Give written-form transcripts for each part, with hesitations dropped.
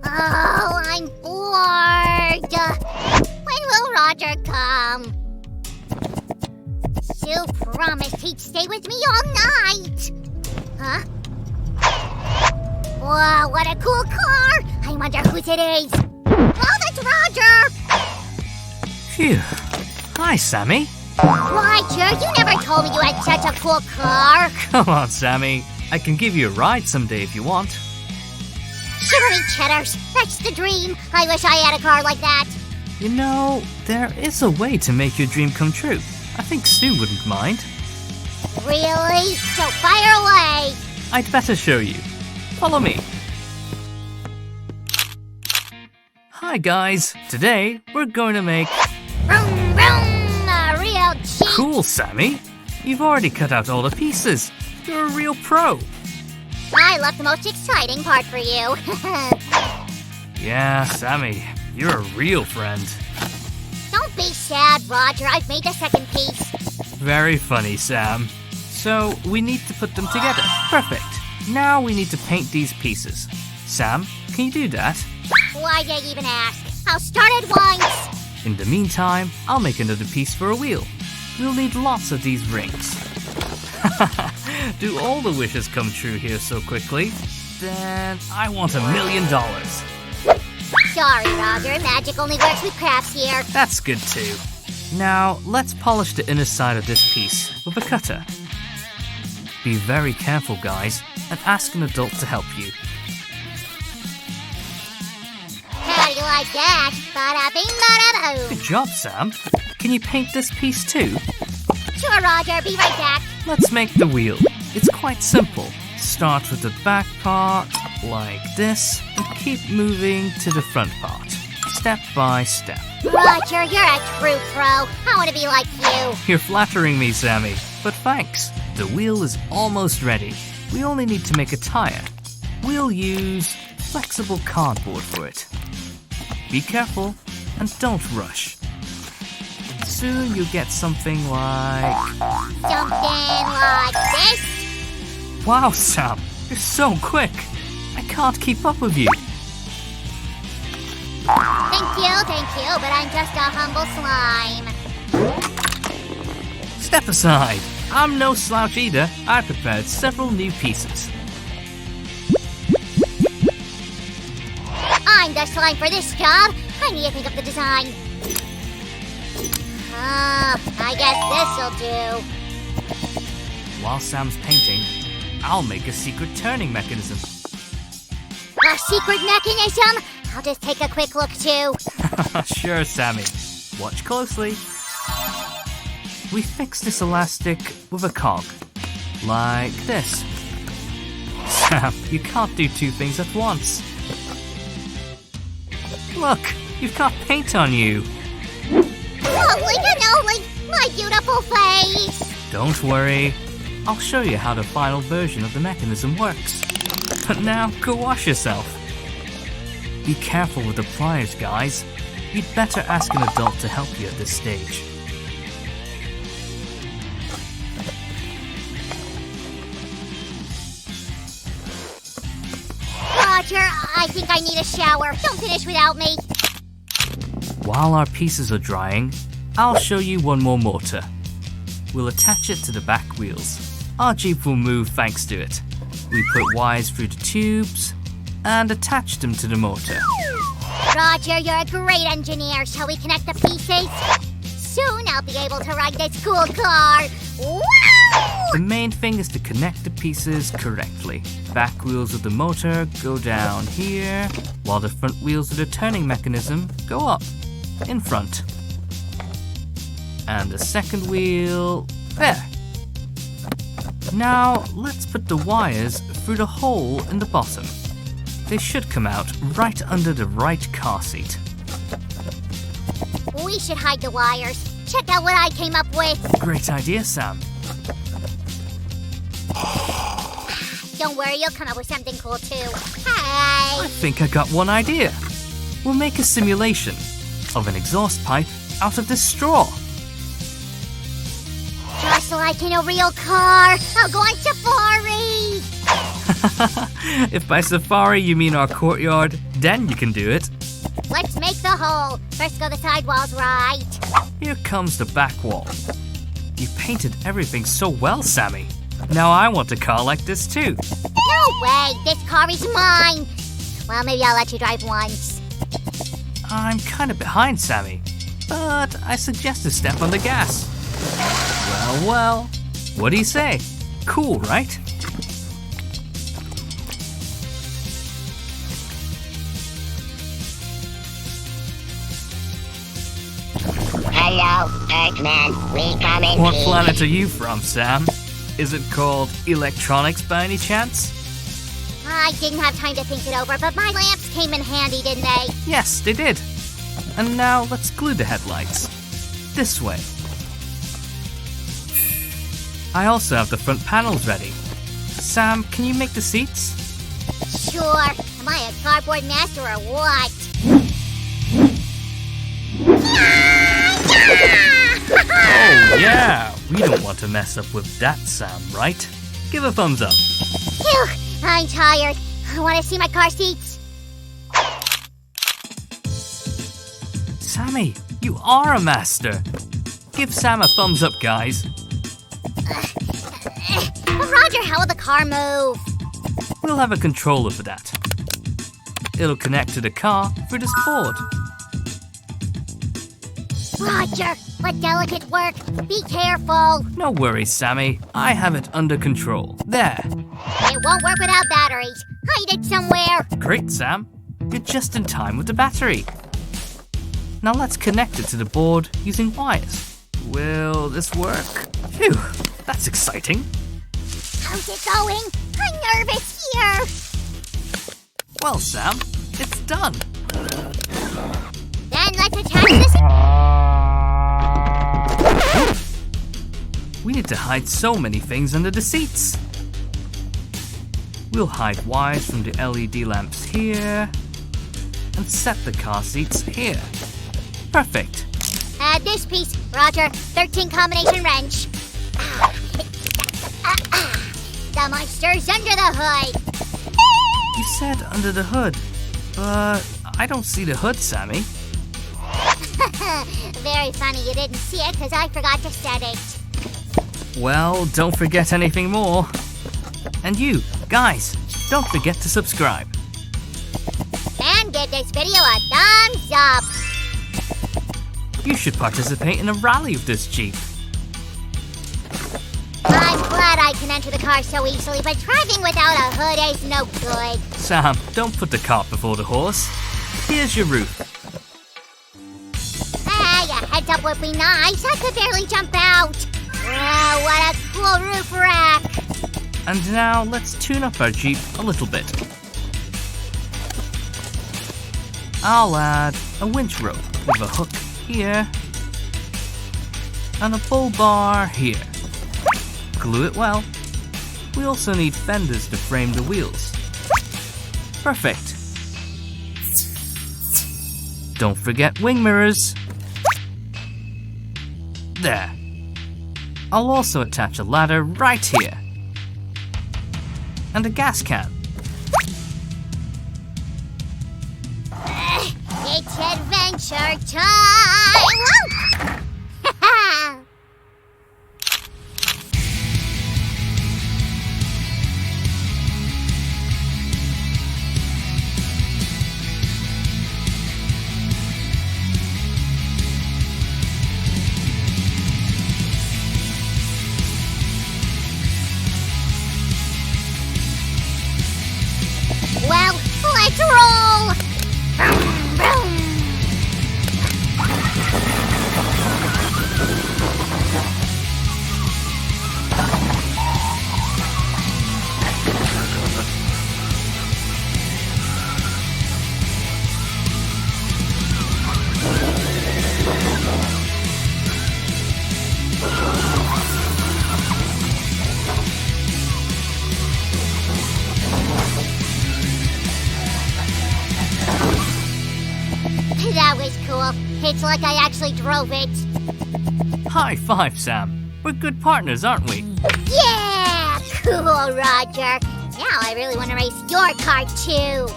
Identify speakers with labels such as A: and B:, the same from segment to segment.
A: Oh, I'm bored. When will Roger come? Sue promised he'd stay with me all night. Huh? Whoa, what a cool car! I wonder whose it is. Oh, that's Roger!
B: Phew. Hi, Sammy.
A: Roger, you never told me you had such a cool car.
B: Come on, Sammy. I can give you a ride someday if you want.
A: Shivery cheddars, that's the dream. I wish I had a car like that.
B: You know, there is a way to make your dream come true. I think Sue wouldn't mind.
A: Really? So fire away.
B: I'd better show you. Follow me. Hi guys, today we're going to make...
A: Vroom, vroom, a real cheap.
B: Cool, Sammy. You've already cut out all the pieces. You're a real pro.
A: I left the most exciting part for you.
B: Yeah, Sammy, you're a real friend.
A: Don't be sad, Roger. I've made the second piece.
B: Very funny, Sam. So, we need to put them together. Perfect. Now we need to paint these pieces. Sam, can you do that?
A: Why'd I even ask? I'll start at once.
B: In the meantime, I'll make another piece for a wheel. We'll need lots of these rings. Do all the wishes come true here so quickly? Then I want $1 million.
A: Sorry, Roger. Magic only works with crafts here.
B: That's good too. Now, let's polish the inner side of this piece with a cutter. Be very careful, guys, and ask an adult to help you.
A: How do you like that? Bada bing, bada boom.
B: Good job, Sam. Can you paint this piece too?
A: Sure, Roger. Be right back.
B: Let's make the wheel. It's quite simple. Start with the back part, like this, and keep moving to the front part, step by step.
A: Roger, you're a true pro. I want to be like you.
B: You're flattering me, Sammy, but thanks. The wheel is almost ready. We only need to make a tire. We'll use flexible cardboard for it. Be careful and don't rush. Soon you'll get something like...
A: Something like this?
B: Wow, Sam, you're so quick. I can't keep up with you.
A: Thank you, but I'm just a humble slime.
B: Step aside. I'm no slouch either. I prepared several new pieces.
A: I'm the slime for this job. I need to think of the design. I guess this'll do.
B: While Sam's painting, I'll make a secret turning mechanism.
A: A secret mechanism? I'll just take a quick look too.
B: Sure, Sammy. Watch closely. We fix this elastic with a cog, like this. Sam, you can't do two things at once. Look, you've got paint on you.
A: Holy cannoli, my beautiful face.
B: Don't worry. I'll show you how the final version of the mechanism works. But now, go wash yourself. Be careful with the pliers, guys. You'd better ask an adult to help you at this stage.
A: Roger, I think I need a shower. Don't finish without me.
B: While our pieces are drying, I'll show you one more motor. We'll attach it to the back wheels. Our Jeep will move thanks to it. We put wires through the tubes and attach them to the motor.
A: Roger, you're a great engineer. Shall we connect the pieces? Soon I'll be able to ride this cool car. Wow!
B: The main thing is to connect the pieces correctly. Back wheels of the motor go down here, while the front wheels of the turning mechanism go up, in front. And the second wheel, there. Now, let's put the wires through the hole in the bottom. They should come out right under the right car seat.
A: We should hide the wires. Check out what I came up with.
B: Great idea, Sam.
A: Don't worry, you'll come up with something cool too.
B: I
A: Hey!
B: think I got one idea. We'll make a simulation of an exhaust pipe out of this straw.
A: Just like in a real car. I'll go on safari.
B: If by safari you mean our courtyard, then you can do it.
A: Let's make the hole. First go the side walls, right?
B: Here comes the back wall. You painted everything so well, Sammy. Now I want a car like this too.
A: No way, this car is mine. Well, maybe I'll let you drive once.
B: I'm kind of behind, Sammy, but I suggest a step on the gas. Well, what do you say? Cool, right?
C: Hello, Earthman. We come in
B: What
C: peace.
B: planet are you from, Sam? Is it called electronics by any chance?
A: I didn't have time to think it over, but my lamps came in handy, didn't they?
B: Yes, they did. And now let's glue the headlights. This way. I also have the front panels ready. Sam, can you make the seats?
A: Sure. Am I a cardboard master or what?
B: Oh yeah, we don't want to mess up with that, Sam, right? Give a thumbs up.
A: Phew, I'm tired. I want to see my car seats.
B: Sammy, you are a master. Give Sam a thumbs up, guys.
A: Roger, how will the car move?
B: We'll have a controller for that. It'll connect to the car through this board.
A: Roger, what delicate work. Be careful.
B: No worries, Sammy. I have it under control. There.
A: It won't work without batteries. Hide it somewhere.
B: Great, Sam. You're just in time with the battery. Now let's connect it to the board using wires. Will this work? Phew, that's exciting.
A: How's it going? I'm nervous here.
B: Well, Sam, it's done.
A: Then let's attach this.
B: We need to hide so many things under the seats. We'll hide wires from the LED lamps here and set the car seats here. Perfect.
A: Add this piece, Roger. 13 combination wrench. The monster's under the hood.
B: You said under the hood, but I don't see the hood, Sammy.
A: Very funny you didn't see it because I forgot to set it.
B: Well, don't forget anything more. And you, guys, don't forget to subscribe.
A: And give this video a thumbs up.
B: You should participate in a rally with this Jeep.
A: I'm glad I can enter the car so easily, but driving without a hood is no good.
B: Sam, don't put the cart before the horse. Here's your roof.
A: Hey, a heads up would be nice. I could barely jump out. Wow, what a cool roof rack.
B: And now let's tune up our Jeep a little bit. I'll add a winch rope with a hook here and a bull bar here. Glue it well. We also need fenders to frame the wheels. Perfect. Don't forget wing mirrors. There. I'll also attach a ladder right here. And a gas can.
A: It's adventure time! Woo! Well, let's roll! Vroom, vroom. That was cool. It's like I actually drove it.
B: High five, Sam. We're good partners, aren't we?
A: Yeah! Cool, Roger. Now I really want to race your car too.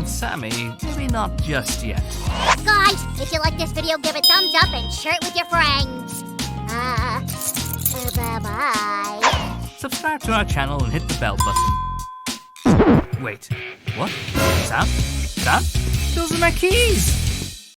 B: Sammy, maybe not just yet.
A: Guys, if you like this video, give it thumbs up and share it with your friends. Bye-bye.
B: Subscribe to our channel and hit the bell button. Wait, what? Sam? Sam? Those are my keys!